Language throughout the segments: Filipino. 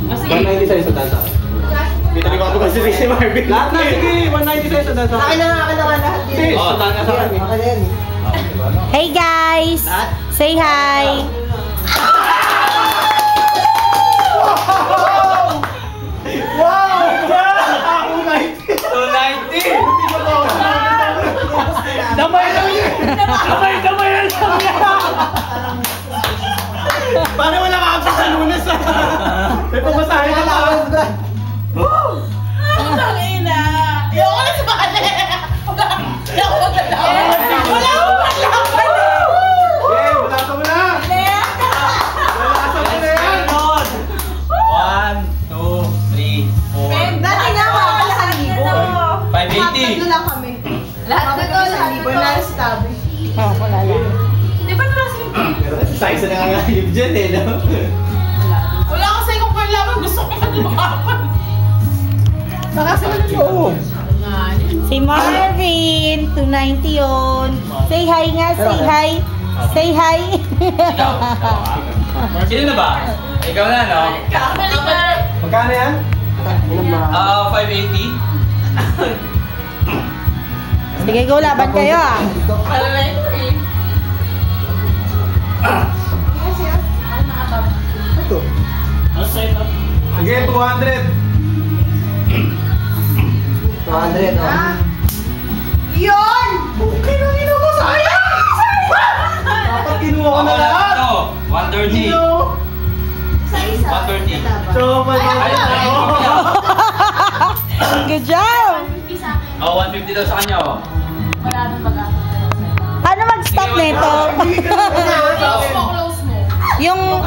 190 sa'yo sa dansa. Kita ko ako kasi si Marvin. Lahat na, sige, 190 sa'yo sa dansa. Akin na lahat yun. Oo, tanga sa akin. Akin na yan. Hey guys! Say hi! Wow! 290! Damay lang yun! Damay lang siya! Paano wala ka absent sa lunes ah? May pamasahe ka pa! Ang tangina! Ayoko na sa bakit! Wala akong maglalaban! Wala akong maglalaban! Okay, wala ka mo na! Wala ka mo na yan! 1, 2, 3, 4, Dati nga mga lahat libo. 580! Tatlo lang kami. Lahat na to, lahat ko na establish. Oh, wala lang. Di ba naman sila? Pero kasi size na nangangalip dyan eh, no? Wala kasi kung laban gusto ko maglaban. Saka sa loob! Si Marvin, 290 yun. Say hi nga, say hi. Say hi. Sino na ba? Ikaw na, no? Balik na! Magkano yan? 580? Sige, go, laban kayo ah. Wala na yun eh. Ito. Sige, 200! 200, oh. Yun! Okay na mo sayang! Dapat kinuha ko na lahat! Ito, 130. Isa-isa. 130. So, Good job! Oh, 150 daw sa kanya, oh. Wala nang pag-asa. Paano mag-stop nito? Close mo, close mo. Yung,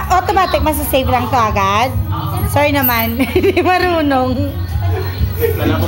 automatic masasave lang to agad? Sorry naman, hindi marunong. Wala ko